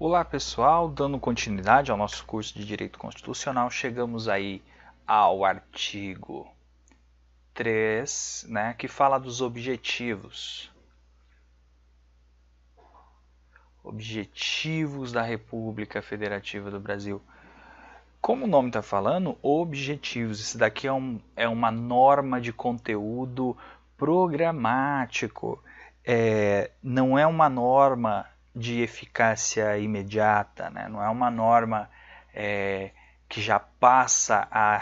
Olá pessoal, dando continuidade ao nosso curso de Direito Constitucional, chegamos aí ao artigo 3, né, que fala dos objetivos. Objetivos da República Federativa do Brasil. Como o nome está falando, objetivos. Isso daqui é uma norma de conteúdo programático. Não é uma norma de eficácia imediata, né? Não é uma norma que já passa a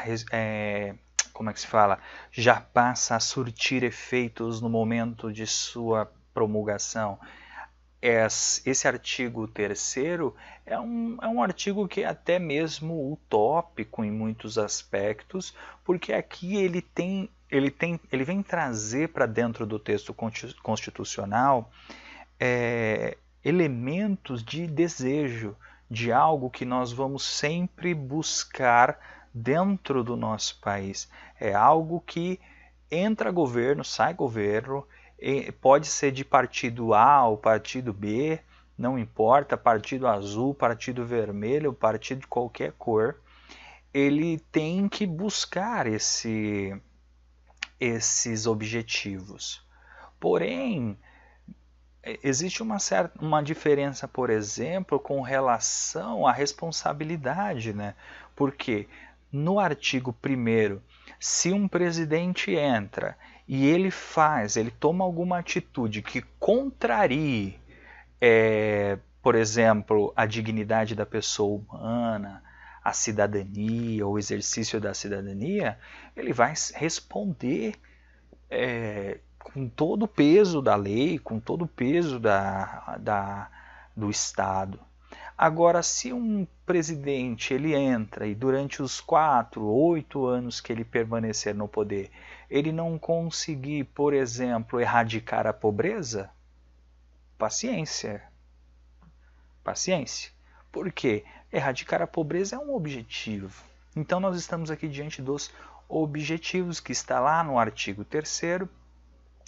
como é que se fala? Já passa a surtir efeitos no momento de sua promulgação. Esse artigo 3º é um artigo que é até mesmo utópico em muitos aspectos, porque aqui ele vem trazer para dentro do texto constitucional elementos de desejo, de algo que nós vamos sempre buscar dentro do nosso país. É algo que entra governo, sai governo, pode ser de partido A ou partido B, não importa, partido azul, partido vermelho, partido de qualquer cor, ele tem que buscar esses objetivos. Porém, existe uma diferença, por exemplo, com relação à responsabilidade, né? Porque no artigo 1º, se um presidente entra e ele toma alguma atitude que contrarie, por exemplo, a dignidade da pessoa humana, a cidadania, o exercício da cidadania, ele vai responder com todo o peso da lei, com todo o peso do Estado. Agora, se um presidente ele entra e durante os 4, 8 anos que ele permanecer no poder, ele não conseguir, por exemplo, erradicar a pobreza, paciência. Paciência. Por quê? Erradicar a pobreza é um objetivo. Então nós estamos aqui diante dos objetivos que está lá no artigo 3º,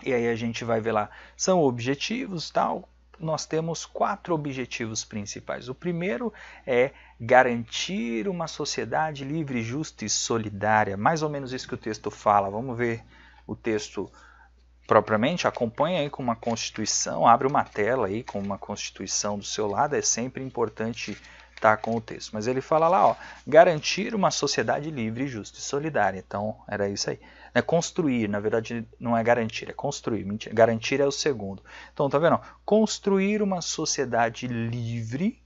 e aí a gente vai ver lá, são objetivos, tal. Nós temos 4 objetivos principais. O primeiro é garantir uma sociedade livre, justa e solidária. Mais ou menos isso que o texto fala. Vamos ver o texto propriamente. Acompanha aí com uma Constituição, abre uma tela aí com uma Constituição do seu lado. É sempre importante estar com o texto. Mas ele fala lá, ó, garantir uma sociedade livre, justa e solidária. Então, era isso aí. É construir, na verdade não é garantir, é construir. Mentira, garantir é o segundo. Então, tá vendo? Construir uma sociedade livre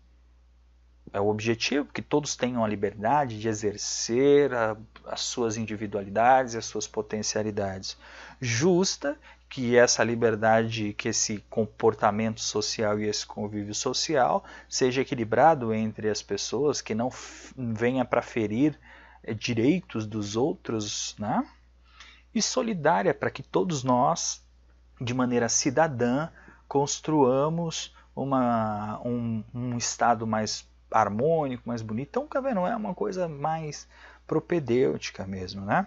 é o objetivo, que todos tenham a liberdade de exercer as suas individualidades e as suas potencialidades. Justa, que essa liberdade, que esse comportamento social e esse convívio social seja equilibrado entre as pessoas, que não venha para ferir direitos dos outros, né? E solidária, para que todos nós, de maneira cidadã, construamos um estado mais harmônico, mais bonito. Então, tá vendo? É uma coisa mais propedêutica mesmo, né?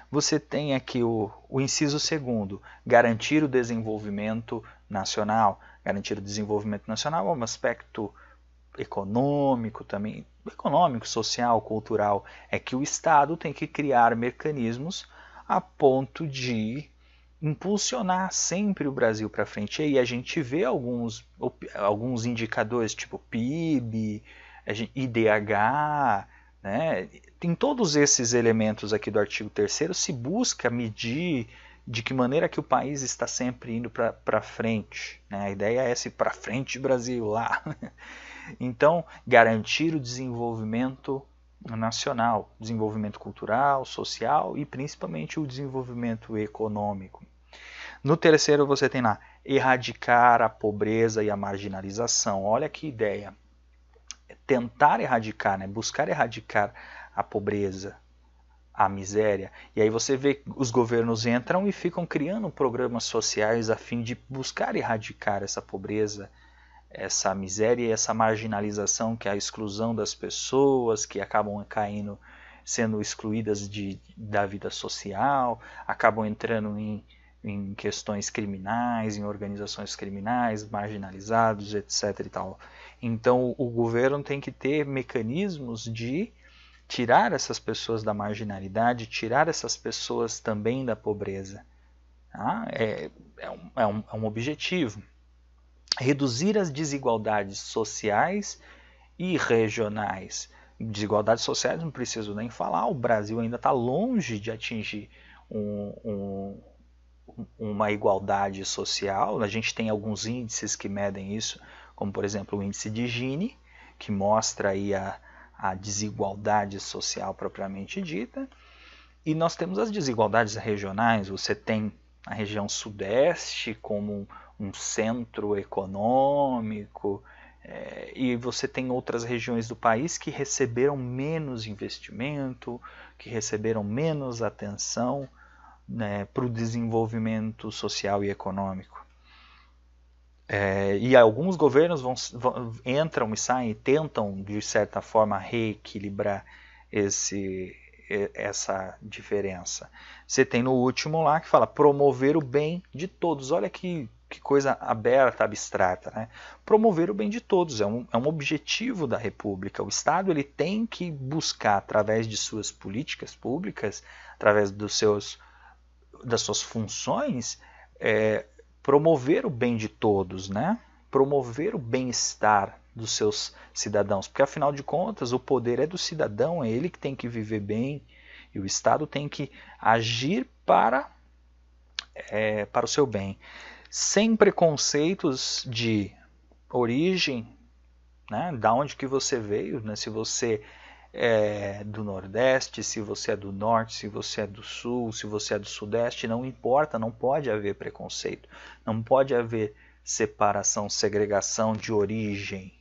Você tem aqui o inciso 2º, garantir o desenvolvimento nacional. Garantir o desenvolvimento nacional é um aspecto econômico também, econômico, social, cultural, é que o Estado tem que criar mecanismos a ponto de impulsionar sempre o Brasil para frente. E aí a gente vê alguns indicadores, tipo PIB, IDH, né? Tem todos esses elementos aqui do artigo 3º, se busca medir de que maneira que o país está sempre indo para frente. Né? A ideia é esse para frente Brasil lá. Então, garantir o desenvolvimento nacional, desenvolvimento cultural, social e principalmente o desenvolvimento econômico. No 3º você tem lá, erradicar a pobreza e a marginalização. Olha que ideia. Tentar erradicar, né? Buscar erradicar a pobreza, a miséria. E aí você vê que os governos entram e ficam criando programas sociais a fim de buscar erradicar essa pobreza, essa miséria e essa marginalização, que é a exclusão das pessoas que acabam sendo excluídas da vida social, acabam entrando em em questões criminais, em organizações criminais, marginalizados, etc. e tal. Então o governo tem que ter mecanismos de tirar essas pessoas da marginalidade, tirar essas pessoas também da pobreza. Tá? É um objetivo. Reduzir as desigualdades sociais e regionais. Desigualdades sociais não preciso nem falar, o Brasil ainda está longe de atingir uma igualdade social. A gente tem alguns índices que medem isso, como por exemplo o índice de Gini, que mostra aí a desigualdade social propriamente dita. E nós temos as desigualdades regionais. Você tem a região sudeste como um centro econômico, e você tem outras regiões do país que receberam menos investimento, que receberam menos atenção, né, para o desenvolvimento social e econômico. E alguns governos entram e saem e tentam, de certa forma, reequilibrar essa diferença. Você tem no último lá que fala promover o bem de todos. Olha que coisa aberta, abstrata, né? Promover o bem de todos é um objetivo da República. O Estado ele tem que buscar, através de suas políticas públicas, através das suas funções, promover o bem de todos, né? Promover o bem-estar dos seus cidadãos, porque afinal de contas o poder é do cidadão, é ele que tem que viver bem, e o Estado tem que agir para o seu bem, sem preconceitos de origem, né? Da onde que você veio, né? Se você é do Nordeste, se você é do Norte, se você é do Sul, se você é do Sudeste, não importa, não pode haver preconceito, não pode haver separação, segregação de origem,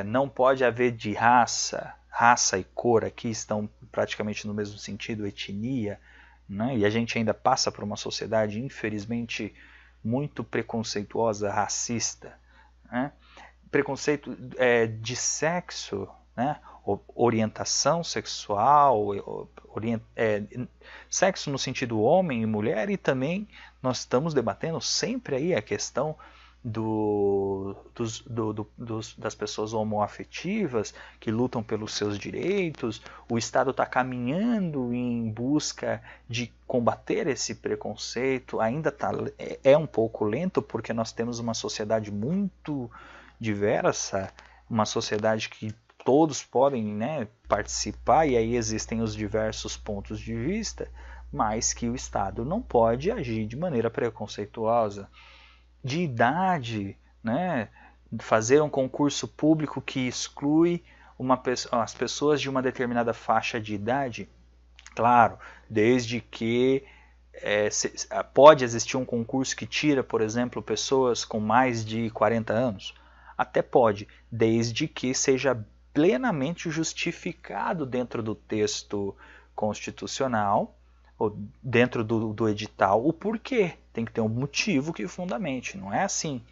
não pode haver de raça e cor, aqui estão praticamente no mesmo sentido, etnia, né? E a gente ainda passa por uma sociedade, infelizmente, muito preconceituosa, racista, né? Preconceito de sexo, né? Orientação sexual, sexo no sentido homem e mulher, e também nós estamos debatendo sempre aí a questão das pessoas homoafetivas que lutam pelos seus direitos. O Estado está caminhando em busca de combater esse preconceito, ainda é um pouco lento porque nós temos uma sociedade muito diversa, uma sociedade que todos podem, né, participar, e aí existem os diversos pontos de vista, mas que o Estado não pode agir de maneira preconceituosa. De idade, né, fazer um concurso público que exclui as pessoas de uma determinada faixa de idade, claro, desde que pode existir um concurso que tira, por exemplo, pessoas com mais de 40 anos, até pode, desde que seja plenamente justificado dentro do texto constitucional, ou dentro do edital, o porquê. Tem que ter um motivo que fundamente, não é assim,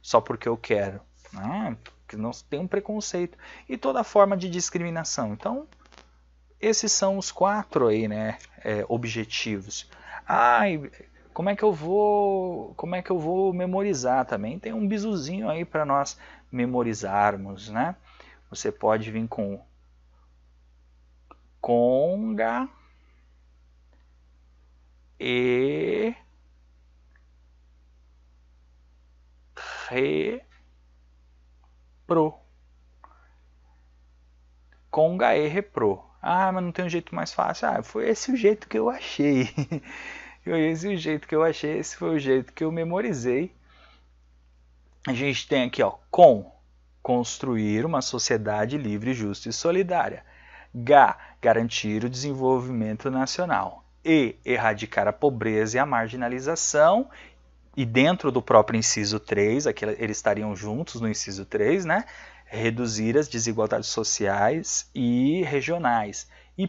só porque eu quero. Não, porque não tem um preconceito. E toda forma de discriminação. Então, esses são os 4 aí, né, objetivos. Como é que eu vou memorizar também? Tem um bizuzinho aí para nós memorizarmos, né? Você pode vir com conga e repro. Conga e repro. Mas não tem um jeito mais fácil. Foi esse o jeito que eu achei. Esse foi o jeito que eu memorizei. A gente tem aqui, ó, construir uma sociedade livre, justa e solidária. Garantir o desenvolvimento nacional. Erradicar a pobreza e a marginalização. E dentro do próprio inciso 3, aqui eles estariam juntos no inciso 3, né? Reduzir as desigualdades sociais e regionais. E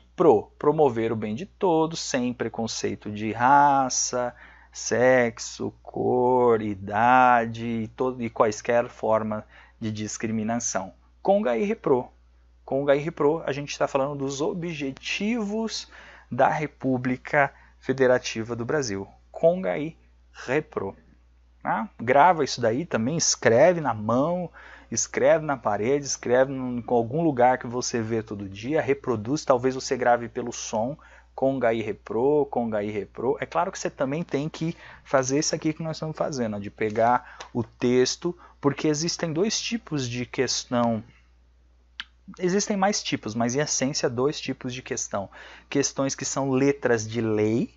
promover o bem de todos, sem preconceito de raça, sexo, cor, idade e quaisquer forma de discriminação. Conga e repro. Conga e repro, a gente está falando dos objetivos da República Federativa do Brasil. Conga e repro. Tá? Grava isso daí também, escreve na mão, escreve na parede, escreve em algum lugar que você vê todo dia, reproduz, talvez você grave pelo som, conga e repro, conga e repro. É claro que você também tem que fazer isso aqui que nós estamos fazendo, de pegar o texto, porque existem dois tipos de questão. Existem mais tipos, mas em essência dois tipos de questão. Questões que são letras de lei,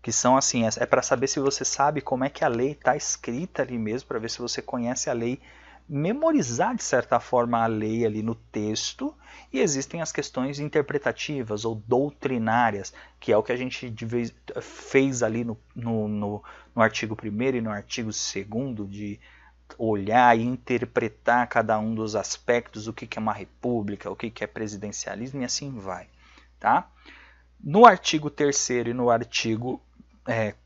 que são assim, é para saber se você sabe como é que a lei está escrita ali mesmo, para ver se você conhece a lei, memorizar de certa forma a lei ali no texto. E existem as questões interpretativas ou doutrinárias, que é o que a gente fez ali no artigo 1º e no artigo 2º, de olhar e interpretar cada um dos aspectos, o que é uma república, o que é presidencialismo, e assim vai. Tá? No artigo 3º e no artigo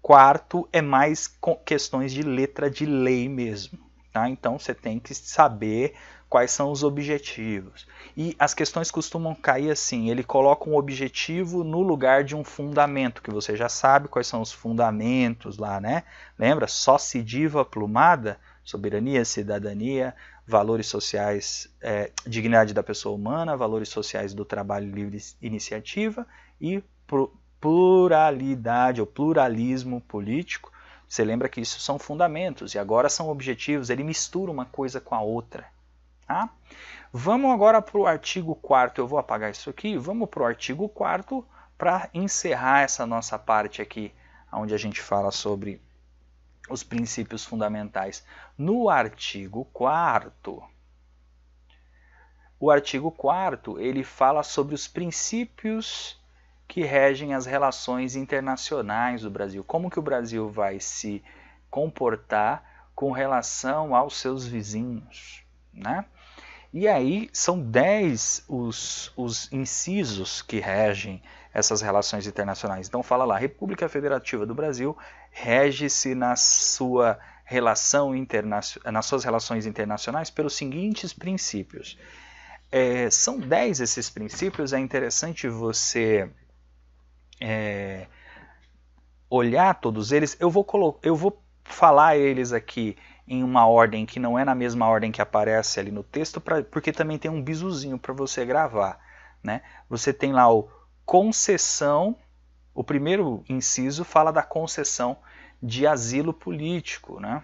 4º é mais questões de letra de lei mesmo. Tá? Então você tem que saber quais são os objetivos. E as questões costumam cair assim, ele coloca um objetivo no lugar de um fundamento, que você já sabe quais são os fundamentos lá, né? Lembra? Sociediva plumada, soberania, cidadania, valores sociais, dignidade da pessoa humana, valores sociais do trabalho livre, iniciativa e pluralidade ou pluralismo político. Você lembra que isso são fundamentos e agora são objetivos, ele mistura uma coisa com a outra. Tá? Vamos agora para o artigo 4º, eu vou apagar isso aqui, vamos para o artigo 4º para encerrar essa nossa parte aqui, onde a gente fala sobre os princípios fundamentais. No artigo 4º, ele fala sobre os princípios que regem as relações internacionais do Brasil. Como que o Brasil vai se comportar com relação aos seus vizinhos, né? E aí são 10 os incisos que regem essas relações internacionais. Então fala lá, República Federativa do Brasil rege-se nas suas relações internacionais pelos seguintes princípios. São 10 esses princípios, é interessante você olhar todos eles. Eu vou falar eles aqui em uma ordem que não é na mesma ordem que aparece ali no texto, porque também tem um bisuzinho para você gravar. Né? Você tem lá o concessão, o primeiro inciso fala da concessão de asilo político. Né?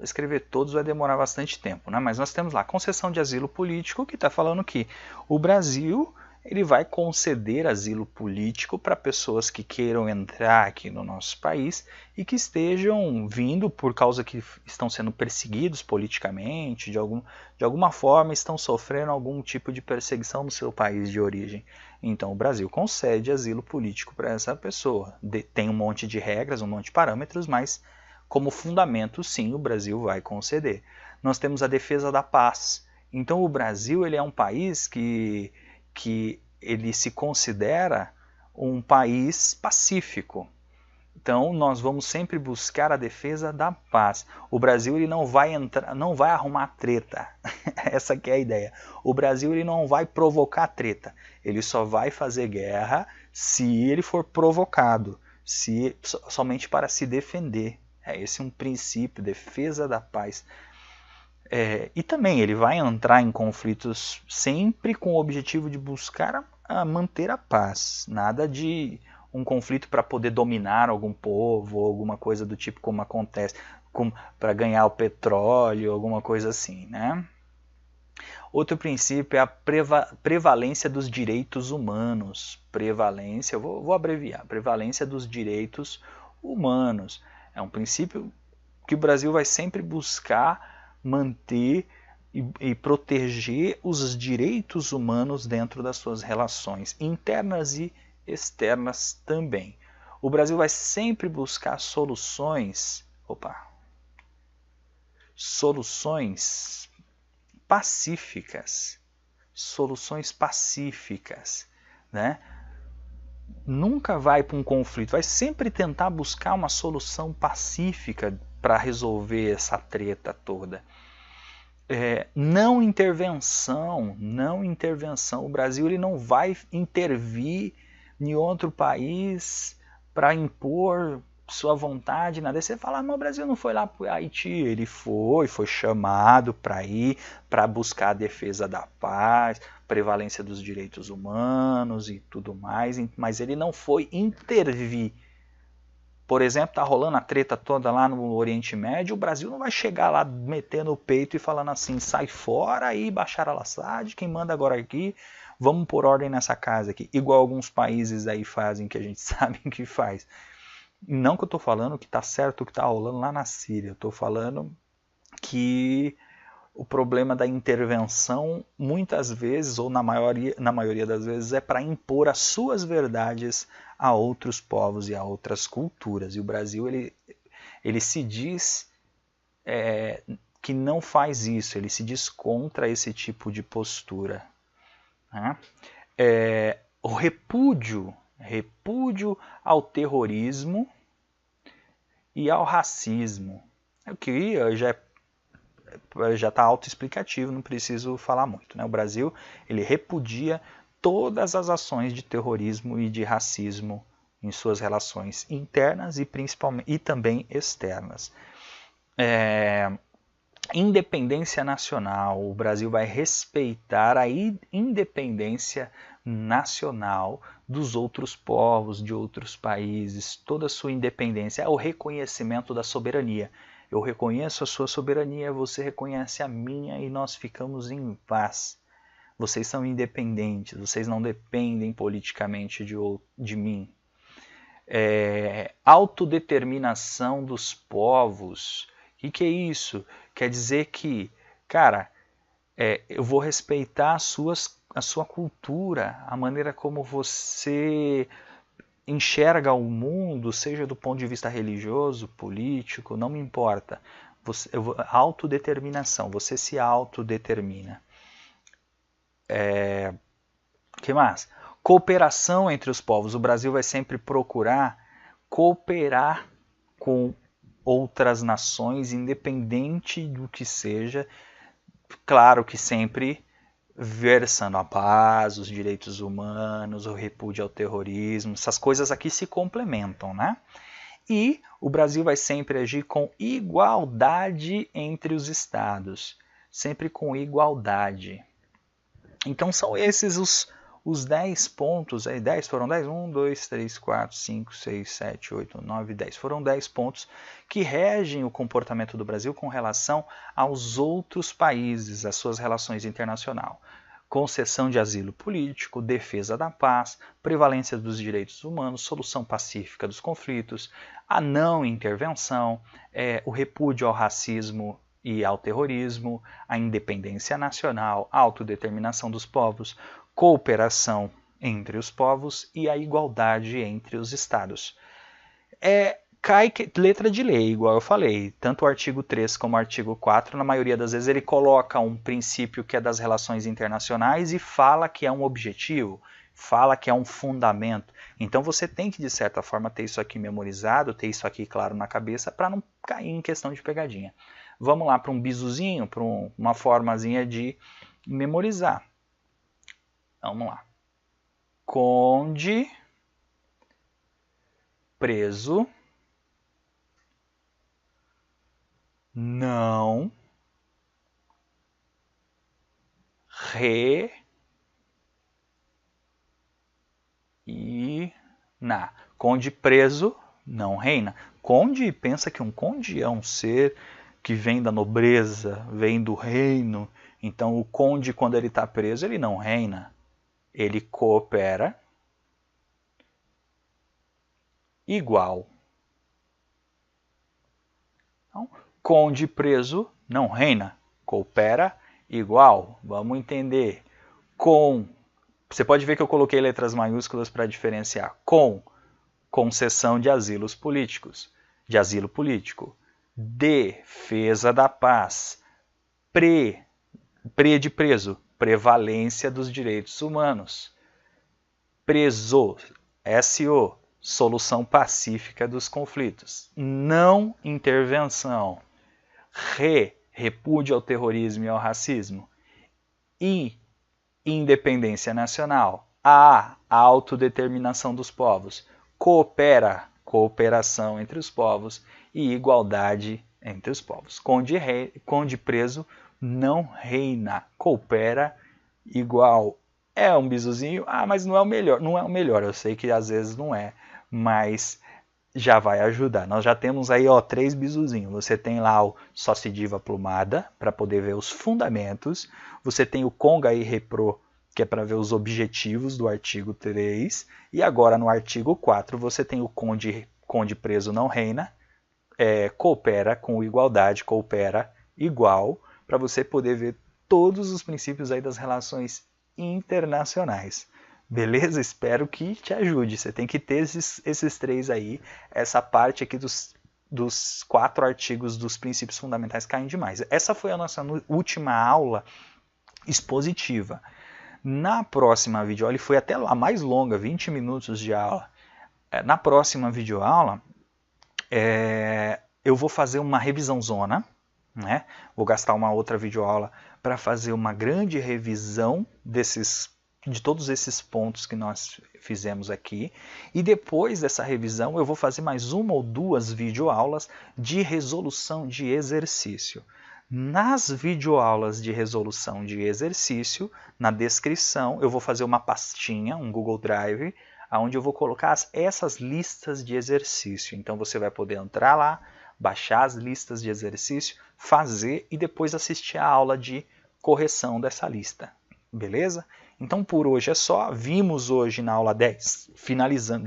Escrever todos vai demorar bastante tempo, né? Mas nós temos lá concessão de asilo político, que está falando que o Brasil ele vai conceder asilo político para pessoas que queiram entrar aqui no nosso país e que estejam vindo por causa que estão sendo perseguidos politicamente, de alguma forma estão sofrendo algum tipo de perseguição no seu país de origem. Então o Brasil concede asilo político para essa pessoa. Tem um monte de regras, um monte de parâmetros, mas como fundamento, sim, o Brasil vai conceder. Nós temos a defesa da paz. Então o Brasil ele é um país que ele se considera um país pacífico. Então nós vamos sempre buscar a defesa da paz. O Brasil ele não vai arrumar treta. Essa que é a ideia. O Brasil ele não vai provocar treta. Ele só vai fazer guerra se ele for provocado, somente para se defender. Esse é um princípio, defesa da paz. E também ele vai entrar em conflitos sempre com o objetivo de buscar manter a paz. Nada de um conflito para poder dominar algum povo, ou alguma coisa do tipo como acontece, para ganhar o petróleo, alguma coisa assim. Né? Outro princípio é a prevalência dos direitos humanos. Prevalência, eu vou abreviar, prevalência dos direitos humanos. É um princípio que o Brasil vai sempre buscar manter e proteger os direitos humanos dentro das suas relações internas e externas também. O Brasil vai sempre buscar soluções pacíficas. Soluções pacíficas, né? Nunca vai para um conflito, vai sempre tentar buscar uma solução pacífica para resolver essa treta toda. não intervenção, o Brasil ele não vai intervir em outro país para impor sua vontade, nada. Aí você fala, mas o Brasil não foi lá para o Haiti, ele foi chamado para ir, para buscar a defesa da paz, prevalência dos direitos humanos e tudo mais, mas ele não foi intervir. Por exemplo, tá rolando a treta toda lá no Oriente Médio, o Brasil não vai chegar lá metendo o peito e falando assim, sai fora aí, Bashar al-Assad, quem manda agora aqui, vamos pôr ordem nessa casa aqui, igual alguns países aí fazem, que a gente sabe que faz. Não que eu tô falando que tá certo o que tá rolando lá na Síria, eu tô falando que o problema da intervenção, muitas vezes, ou na maioria das vezes, é para impor as suas verdades a outros povos e a outras culturas. E o Brasil ele se diz que não faz isso, ele se diz contra esse tipo de postura. Né? O repúdio ao terrorismo e ao racismo. O que já está autoexplicativo, não preciso falar muito. Né? O Brasil ele repudia todas as ações de terrorismo e de racismo em suas relações internas e também externas. Independência nacional, o Brasil vai respeitar a independência nacional dos outros povos, de outros países, toda a sua independência, é o reconhecimento da soberania. Eu reconheço a sua soberania, você reconhece a minha e nós ficamos em paz. Vocês são independentes, vocês não dependem politicamente de mim. Autodeterminação dos povos. O que é isso? Quer dizer que, cara, eu vou respeitar a sua cultura, a maneira como você enxerga o mundo, seja do ponto de vista religioso, político, não me importa. Autodeterminação, você se autodetermina. Que mais? Cooperação entre os povos. O Brasil vai sempre procurar cooperar com outras nações, independente do que seja. Claro que sempre versando a paz, os direitos humanos, o repúdio ao terrorismo, essas coisas aqui se complementam, né? E o Brasil vai sempre agir com igualdade entre os estados, sempre com igualdade. Então são esses os 10 pontos, aí 10 foram 10? 1, 2, 3, 4, 5, 6, 7, 8, 9, 10. Foram 10 pontos que regem o comportamento do Brasil com relação aos outros países, as suas relações internacionais. Concessão de asilo político, defesa da paz, prevalência dos direitos humanos, solução pacífica dos conflitos, a não intervenção, o repúdio ao racismo e ao terrorismo, a independência nacional, a autodeterminação dos povos, cooperação entre os povos e a igualdade entre os estados. Cai letra de lei, igual eu falei, tanto o artigo 3 como o artigo 4, na maioria das vezes ele coloca um princípio que é das relações internacionais e fala que é um objetivo, fala que é um fundamento. Então você tem que, de certa forma, ter isso aqui memorizado, ter isso aqui claro na cabeça para não cair em questão de pegadinha. Vamos lá para um bisuzinho, para uma formazinha de memorizar. Vamos lá. Conde preso não reina. Conde preso não reina. Conde, pensa que um conde é um ser que vem da nobreza, vem do reino. Então o conde, quando ele está preso, ele não reina. Ele coopera igual. Então, conde preso não reina, coopera igual. Vamos entender. Você pode ver que eu coloquei letras maiúsculas para diferenciar. Com concessão de asilos políticos, de asilo político. Defesa da paz. De preso, prevalência dos direitos humanos. Preso, SO, solução pacífica dos conflitos. Não intervenção. repúdio ao terrorismo e ao racismo. I, independência nacional. A, autodeterminação dos povos. Coopera, cooperação entre os povos. E igualdade entre os povos. Conde preso não reina. Coopera, igual. É um bizuzinho? Ah, mas não é o melhor. Não é o melhor, eu sei que às vezes não é, mas já vai ajudar. Nós já temos aí, ó, 3 bizuzinhos. Você tem lá o Sociediva plumada, para poder ver os fundamentos. Você tem o Conga e Repro, que é para ver os objetivos do artigo 3. E agora no artigo 4 você tem o Conde preso não reina, coopera com igualdade, coopera igual, para você poder ver todos os princípios aí das relações internacionais. Beleza? Espero que te ajude. Você tem que ter esses 3 aí. Essa parte aqui dos 4 artigos dos princípios fundamentais caem demais. Essa foi a nossa última aula expositiva. Na próxima videoaula, e foi até lá mais longa, 20 minutos de aula. Na próxima videoaula, eu vou fazer uma revisão zona, né? Vou gastar uma outra videoaula para fazer uma grande revisão de todos esses pontos que nós fizemos aqui. E depois dessa revisão eu vou fazer mais 1 ou 2 videoaulas de resolução de exercício. Nas videoaulas de resolução de exercício, na descrição, eu vou fazer uma pastinha, um Google Drive, onde eu vou colocar essas listas de exercício. Então você vai poder entrar lá, baixar as listas de exercício, fazer e depois assistir a aula de correção dessa lista. Beleza? Então por hoje é só. Vimos hoje na aula 10, finalizamos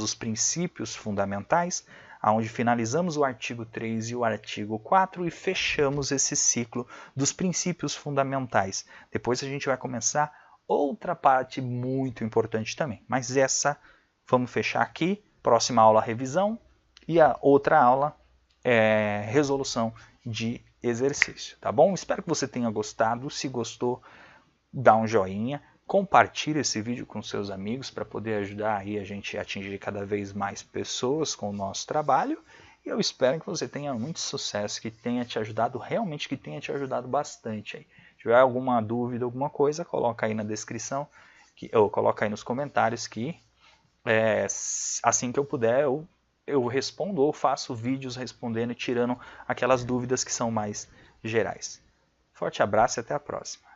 os princípios fundamentais, onde finalizamos o artigo 3 e o artigo 4 e fechamos esse ciclo dos princípios fundamentais. Depois a gente vai começar outra parte muito importante também, mas essa vamos fechar aqui. Próxima aula, revisão, e a outra aula é resolução de exercício, tá bom? Espero que você tenha gostado. Se gostou, dá um joinha, compartilhe esse vídeo com seus amigos para poder ajudar aí a gente a atingir cada vez mais pessoas com o nosso trabalho. E eu espero que você tenha muito sucesso, que tenha te ajudado, realmente que tenha te ajudado bastante aí. Se tiver alguma dúvida, alguma coisa, coloca aí na descrição, ou coloca aí nos comentários que assim que eu puder, eu respondo ou faço vídeos respondendo e tirando aquelas dúvidas que são mais gerais. Forte abraço e até a próxima.